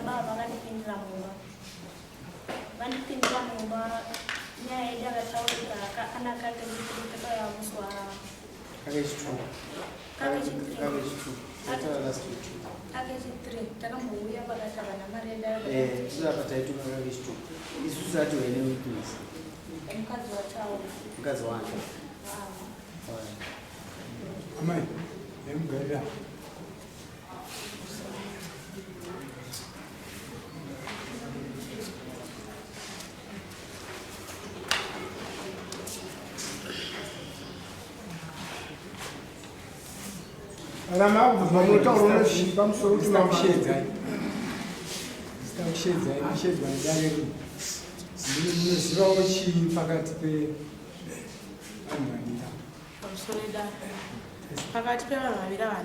baba vakandipindira mumba vandipindira mumba nyaya yedu akataurika kana kake ndikutotaya muswara kake 3 takambouya pakatava namarenda isusu ati wene weakness mukadzi wataura mukadzi wake amai emugarira Mshedza ndare munozivawo chii pakati pevanhu vaviri pamusoreda pakati pevanhu vaviri ava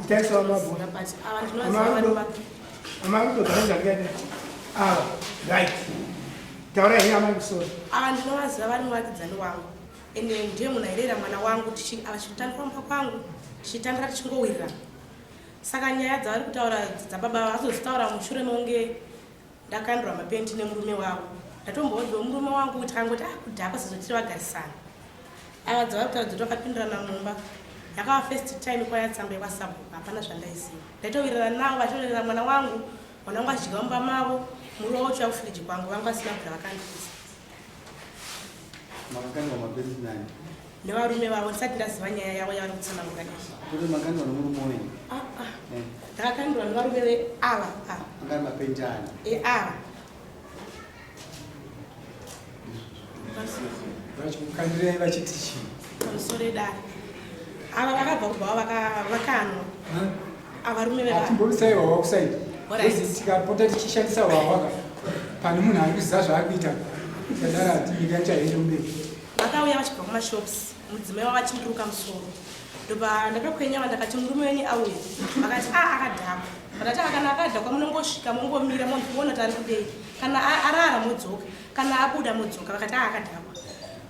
ndinovaziva vari muvakidzani wangu ende ndiye munhu airera mwana wangu achitandira mumba kwangu tichitandira tichingowirira saka nyaya dzavari kutaura dzababa vazozitaura mushure meunge ndakandwa mapendi nemurume wavo ndatomboudzawo murume wangu kuti angoti kudhakwa sezvotiri vagarisana ava dzavari kutaura dzotokapindirana mumba yakava first time kwayatsamba yekwasabhuku hapana zvandaiziva ndaitowirira navo vachirerera mwana wangu achidya mumba mavo muri wavo uchiva kufiriji kwangu vangu vasina bvira vakandiisa makakandwa mapenzi nani nevarume vavo ndisati ndaziva nyaya yavo yavari kutsanangura kuti makandwa nomurume wenyu ndakakandwa nevarume veava angari mapendi ani ava vachimukandirai vachiti chii pamusoro edare ava vakabva kubvawo vakanwa avarume vevatimbobisai hwawa kusaidi tikapota tichishandisa hwawaka pane munhu ari kuziva zvaakuita tikadara hatinyika chaende mberi vakauya vachibva kumashops mudzimai wavo vachimburuka musoro ndopa ndakakwenyava ndakati murume wenyu auya vakati akadhakwa vakati kana akadhakwa munongosvika mongomira mondiona kuti ari kudei kana arara modzoka kana abuda modzoka vakati akadhakwa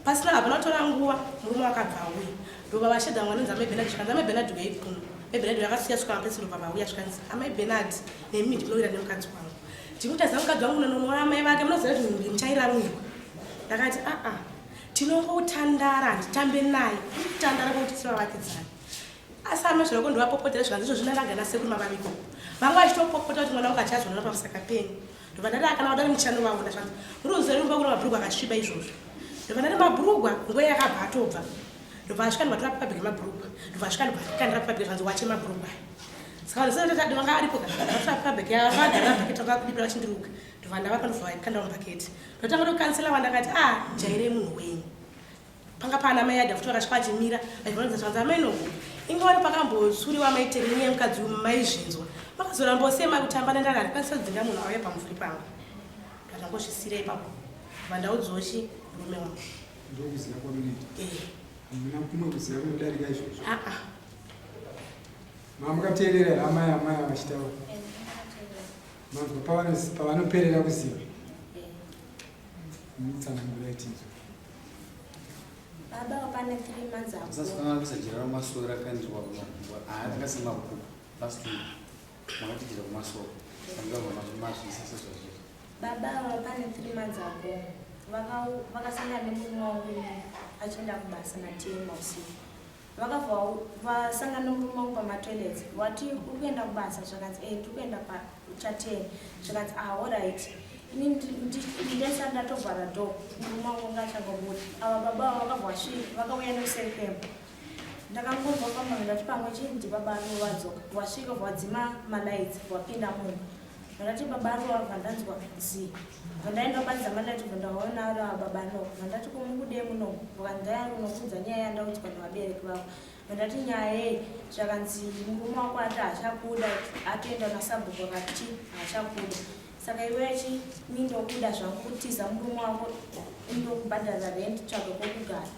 pasina hapana kutora nguva murume wakabva auya ndopa vashedza mwanenzi amai benard zvikanzi amai benard uyaipfuno amai benard yakasiya svika mapesiro pavauya zvikanzi amai benard nemi ndinowira nemukadzi wangu ndimutaziva mukadzi wangu nonoona amai vake munoziva kuti mhuri muchairamirwa ndakati tinongotandara handitambe naye kutandara kwekuti tivavakidzani asi amazviroko ndovapopotera zvikanzi izvo zvinaragana sekuru mavaviko vangu vachitopopota kuti mwana wangu achazonana pamusaka penyu ndobva ndati kana wadari muchando vaona zvanzi muruziva rumba kuna mabhurugwa akasviba izvozvo ndobva ndati mabhurugwa nguva yakabva atobva ndobva asvika ndobva torapapabheke mabhurugwa ndobva asvika ndobva kandira zvanzi wache mabhurugwa saka ndisati vanga aripo katorapapabheke yavagara bhaketi vakakudibira vachindiruka ndobva ndavapa ndobva vaikanda mubhaketi ndotanga tokansela vandakati jairei munhu wenyu panga pana mai adha futi vakasvika achimira vaibvonodza zvanzi amai nogo ingawani pakambosuriwa maiteri nenyaya mukadzi maizvinzwa makazorambosema kutamba nendara andikwanisa kudzinga munhu auya pamuvuri pangu ndatangozvisira ipapo vandaudzwoshi murume wangu ndokuziva kwamunoita hamuna kumwe kuziva kunodarika izvozvo mamukateerera amai vachitaura manzwa pavanoperera kuziva mutsanangura itizo baba pane 3 months ago sasa kusajira kumasoro rakandirwa akasi mabhuku last week makatijira kumasoro angava mazvisasa zvazvo baba pane 3 months ago vakasangana nemurume wangu achienda kubasa na10 usiku vakabva vasangana nemurume wangu pamatoilets wati uri kuenda kubasa zvakanzi tikuenda cha10 zvakanzi alright ini ndesa ndatovhara do murume wangu ngachangobuda ava baba vakabva vasvika vakauya neselfembo ndakangobva pamba ndati pamwe chii baba anovadzoka wasvika vadzima malaits wapinda munhu ndati baba arovabva ndanzwa zi vandaenda kubanza malaiti vandaona ari baba no vandati kumukude muno vandaya unokudza nyaya yandaudzwa nevabereki vavo vandati nyaya yei zvakanzi murume wako ati hachakuda atoenda nasabhuku vakati hachakuda saka iwechi nindokuda zvangu kutiza murume wako indokubhadhara rent tsvaga kwokugara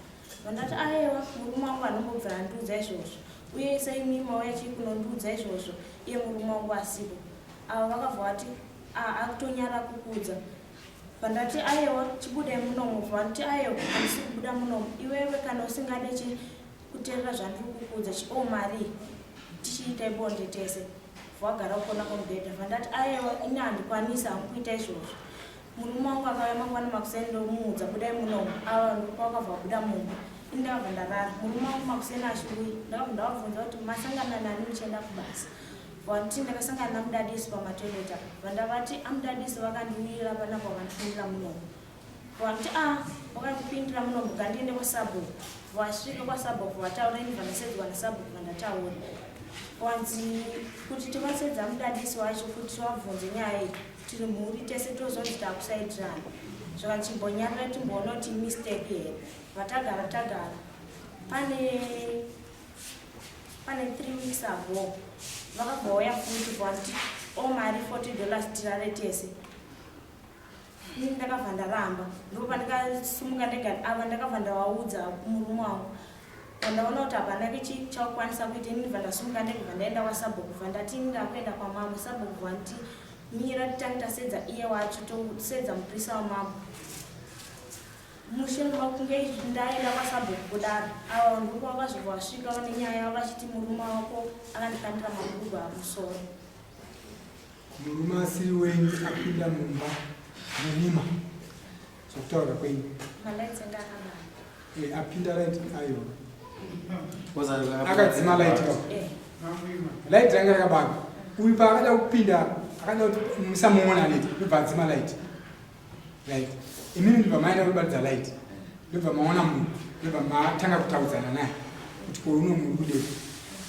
vandati aiwa murume wangu anombobvira andiudza izvozvo uye seimima wechi kunondiudza izvozvo iye murume wangu asipo avo vakabva vati akutonyara kukudza vandati aiwa chibudai munomo vandati aiwa handisi kubuda munomo iwewe kana usingade kuteerera zvandiri kukudza mari tichiita bonde tese vagara ukona komubhedha vandati aiwa ini handikwanisa kuita izvozvo murume wangu akauya mangwana makuseni ndomuudza budai munomu ava ndokavakabva buda mumba ini ndakabva ndarara murume wangu makuseni ashiuyi ndakabva ndavabvunza kuti masangana nani muchienda kubasa vanti ndakasangana namudadisi pamatoileta vandavati amudadisi vakandiuyira panapa vakandipindira munomu vanti vakandipindira munomu ngandiende kwasabhuku vasvika kwasabhuku vataura ini vandasedzwa nasabhuku vandataura wanzi kuti tivasedza mudadisi wacho kuti tivabvunze nyaya iyi tiri mhuri tese tozonzi takusaitirana zvaka chimbonyarira timboona kuti mistake here vatagara pane 3 weeks ago vakabva vauya futi vanti omari $40 tirare tese ini ndakabva ndaramba ndopandikasumuka ndegani ava ndakabva ndavaudza murume wangu vandaona kuti hapana chakukwanisa kuita ini bva ndasumuka ndegva ndaenda kwasabhuku bva ndati ndakuenda kwamama sabhuku vanti mira titange tasedza iye wacho tosedza muprisa wamama mushure makunge ndaenda kwasabhuku kudaro ava vanhu vakazvobva vasvika vane nyaya vachiti murume wako akandikandira magugu amusoro murume asiri wenyu apinda mumba munima zvokutaura kwenyu malaitsi endakanaa apinda light ayo akadzima light light ranga rakabaka uyu paakada kupinda akada kuti musamuona neti ndobva adzima light right imini ndobva maenda kubatidza light ndobva maona munhu ndobva matanga kutaudzana naye kuti ko uno muri kudei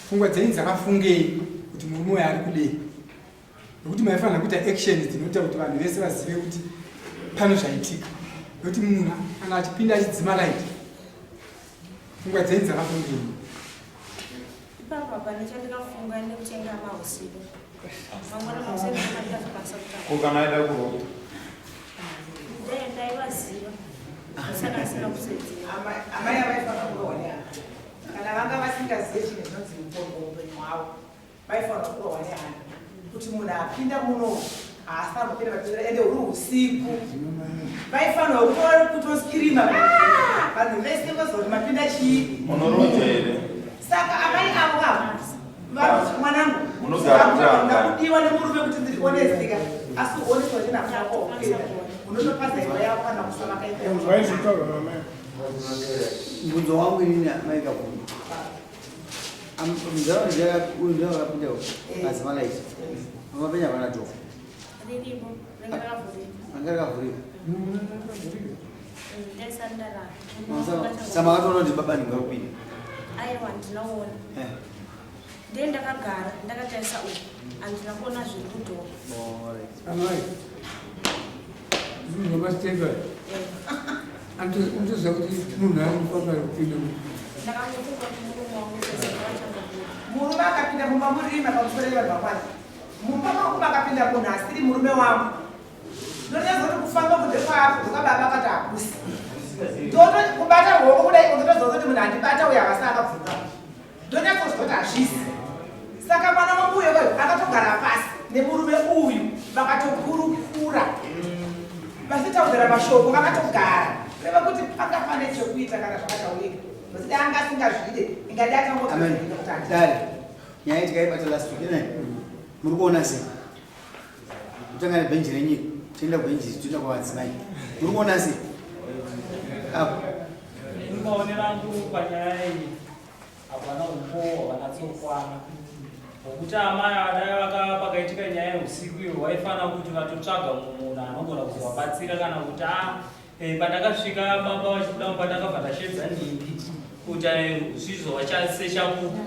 pfungwa dzenyu dzakafungei kuti murume uyo ari kudei nokuti maifanira kuita actions dzinoita kuti vanhu vese vazive kuti pano zvaitika nokuti munhu kana achipinda achidzima light pfungwa dzenyu dzakafungei ipapa pane chandikafunga nekutenga mausiku mangwana mauseni amadikazokwanisa kutanga ukanaenda kurota ndaivaziva saka asina kusedzera amai avaifanira kurohwanya kana vanga vasingazive chinhu zvinonzi mutombo upenyu hwavo vaifanira kurohwanya hana kuti munhu apinda muno haafanira kupinda matora ende huri usiku vaifanira kutoskirima vanhu vese vozoti mapinda chii unoroja here saka amai avo avo mwanangu ndakudiwa nemurume kuti ndionezika asi uoneswa chinafako unotopasa iva yavo kana kusoma mubvunzo wangu inini maikabvunza muzvara uyu ndo vakapinda mazima laiti amapenya hapana tofu riripo ringa rakavhurika anga rakavhurika ndaisari ndarara sama akatoona kuti baba ndingakupinda aiwa ndinoona ndiye ndakagara ndakatarisa uku handina kuona zviri kudhora amai zvinhu zvamasteva antoziva kuti munhu anofanira kupinda ndakangofunga kuti murume wangu sezevachangobuda murume akapinda mumba murima pamusoro yevanhu vakwana mumba mangu makapinda munhu asiri murume wangu ndonezoti kufamba kunze kwaapo dzokababa akati hakusi kubata hoko kudai ozotozwa kuti munhu andibata uyo havasina akabvuka ndonyatsozwa kuti hazvisi saka mwana wangu uyo akatogara pasi nemurume uyu vakatokurukura vachitaudzira mashoko vakatogara reva kuti panga pane chekuita kana zvakataurika nokuti anga asingazvide ingadi atangotadare nyaya tikaibata last week ine muri kuona sei kutanga nebhenji renyika tienda kubhenji toenda kwavadzimai muri kuona sei apo ndingaonerangu panyaya iyi hapana umbo hwanatsokwana nokuti amai adai pakaitika nyaya yeusiku iyo waifanira kuti vatotsvaga munhu anogona kuzovabatsira kana kuti pandakasvika baba vachibuda pandakabva ndashedza nhindi kuti zvizova sechapupu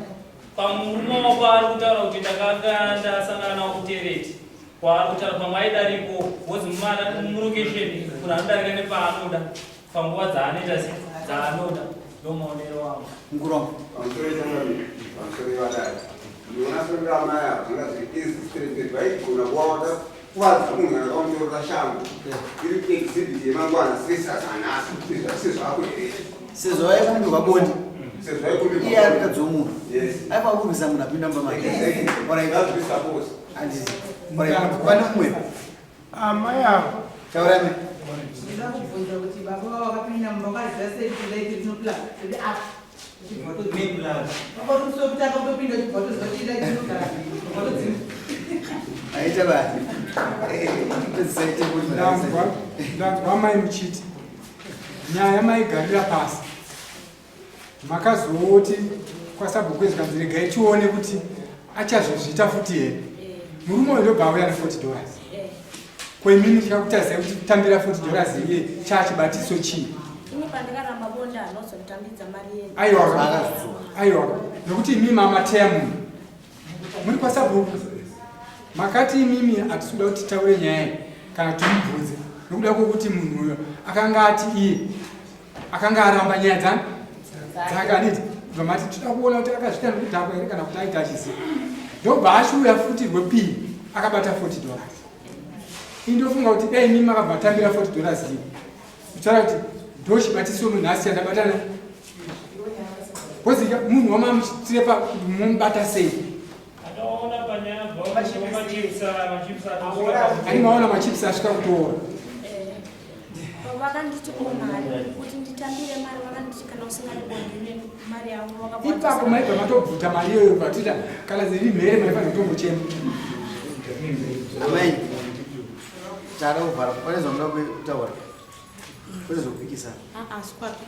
pamurume wako ari kutaura kuti ndakanga ndasangana nawo kutereti kwaari kutaura pamwe aidaripo wozi murokesheni kuti anodarika nepaanoda panguva dzaanoita dzaanoda ndomaonero wangu nguroma sezvo vaikumbirwa bondi iye arikadzowo munhu aipakumbisa munhu apinda mumba make pane umwe amai avo taurame ndinokubvunza kuti baba vavo vakapinda mumba ukaziva sei kuti laiti rinopila kuti apa Aita ba. ndanzwa mai muchiti nyaya maigarira pasi makazoti kwasabhuku zikanziregai tione kuti achazozviita futi here murume uyu ndobva auya ne$40 kwemini chakakutarisai kuti tambira $40 iye chaachibatiso chii ini pandikaramba bonda anozotambidza mari yenyu aiwa nokuti imimi amateya munhu muri kwasabhuku makati imimi hatisuda kuti taure nyaya kana timubvunze nokuda kwokuti munhu uyo akanga ati iye akanga aramba nyaya dzakaniti bvamati toda kuona kuti akazvita nokudhakwa here kana kuti aita achiziva ndobva ashuya futi rwepiri akabata $40 indofunga kuti dai imimi akabva atambira $40 iyi kutaura kuti ndochibatiso munhasi chandabatana kozika munhu wamamuchirepa mumubata sei ani maona machips asvika kutora vakanditipomari kuti nditambire mari vakanditi kana usingandibondine mari yangu ipapo maibva matobvuta mari iyoyo vatita kana ziri mhere maifanira kutombochema amai tara kuvhara pane zvamuda kutaura pane zvokupikisana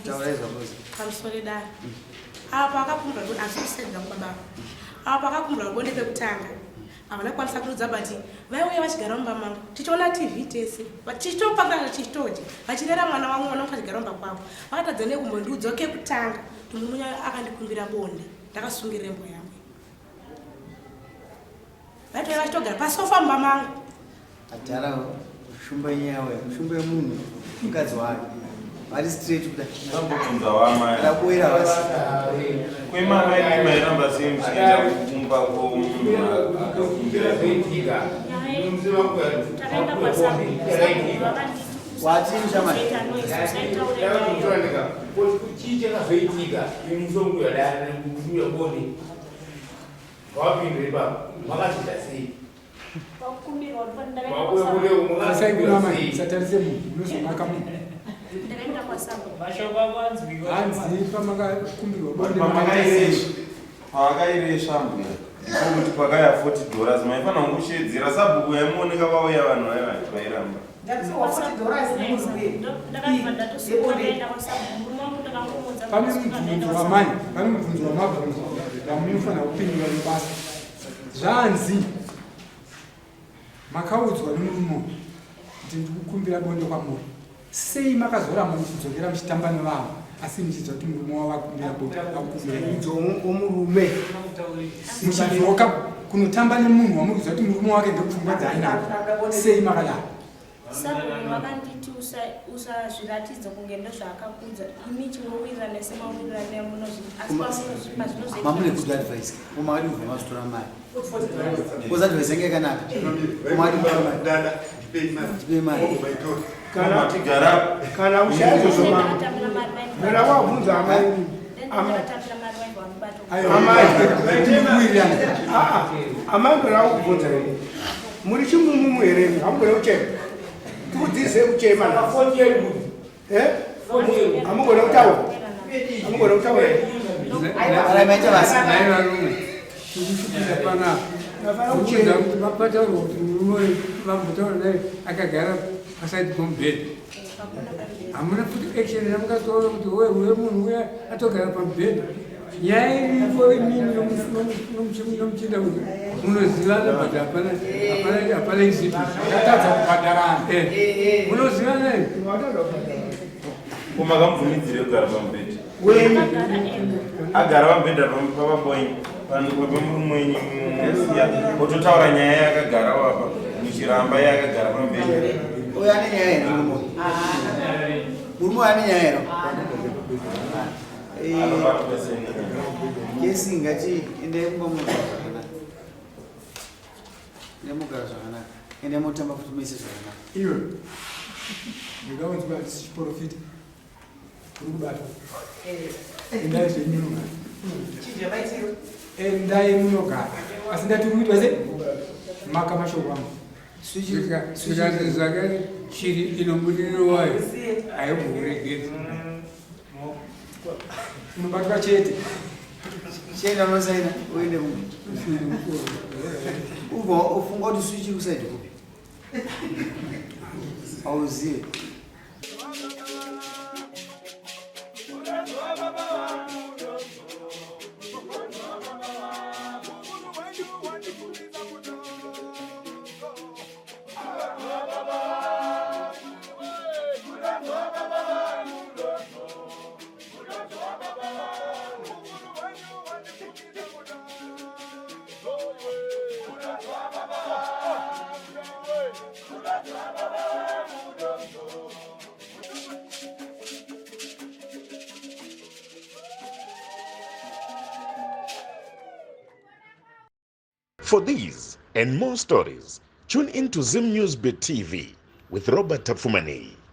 taura izvamuzi pamusoro dare apa akakumbura kuti azvisedza kubaba apa akakumbura bonde pekutanga havana kukwanisa kurudza bati vaiuya vachigara mumba mangu tichiona tv tese tichitopangana chichitoje vachirera mwana wangu mwana wakachigara mumba kwavo vakatadza nekumbondiudza kekutanga kuti munhu akandikumbira bonde ndakasungirira mbo yangu vaitoi vachitogara pasofa mumba mangu atara shumba nyawe shumba yemunhu mukadzi wake vari straight kuda tambobvunza wamai ndaboira vasi kwemama imi mairamba sei muchienda kukumba kwomunhu takaenda kwasabu wati mushamai chii chakazoitika imusongo yadaaauya boni wapindwa ipapo makazita sei satarise munhu unozomaka munhu hanzi pamakakumbirwa bonde pavakairesva mbuya ndikokuti pakaya $40 maifanira kungushedzera sabhuku yaimuoneka vauya vanhu vairamba pane mubvunzo wamai pane mubvunzo wamabvunzo vamunofanira kupindura nebasa zvanzi makaudzwa nemurume kuti ndikukumbira bonde kwamuri sei makazoramba muchidzokera muchitamba nevavo asi muchiziva kuti murume wavakumbira bonde omurume muchidzoka kunotamba nemunhu wamuriziva kuti murume wake ndekupfungwa dzaainadzo sei makadaro sabuni vakanditi usazviratidza kunge ndozvaakakudza imi chinowirira nesemawirira mamune good advice umakati mubva mazvitora mari koza advice yange yakanaka umakati tipe mari kana ushazozoma mera wabvunza amai mera wakubvunza muri chimumumu here hamugona kuchema tikudzidzise kuchema hamugona kutaura hamugona kutaura aramaita basi tirikupinda panapa uchiza kuti vapataurwa kuti murume vambotaura naye akagara pasaidi pamubhedha hamuna futi action yamukatoora kuti uye munhu uya atogara pamubhedha nyaya iripo imimi nomuchinda kuti munozivana but hapana izipi akatadza kubhadharana munozivana kumakamubvumidzire kugara pamubhedha agara pamubhedha pavabonyi pamurume wenyu musiya ototaura nyaya yakagara wapa muchiramba yakagara pamubhedha uyo ane nyaya here murume ane nyaya here kesi ngati endemugara zvakanaka endemutamba kuti muise zvakanaka iwe ndingaonzwa chiprofita uri kubatwa endai zvemunogara endai munogara asi ndati uri kuitwa se maka mashoko angu zvikati zvakati shiri ino mudiriro wayo haimbokuregedza unobatwa chete chenda unosaina uende ufunga kuti swichi kusaidi kupi auzive For these and more stories, tune in to Zim News Bit TV with Robert Tafumani.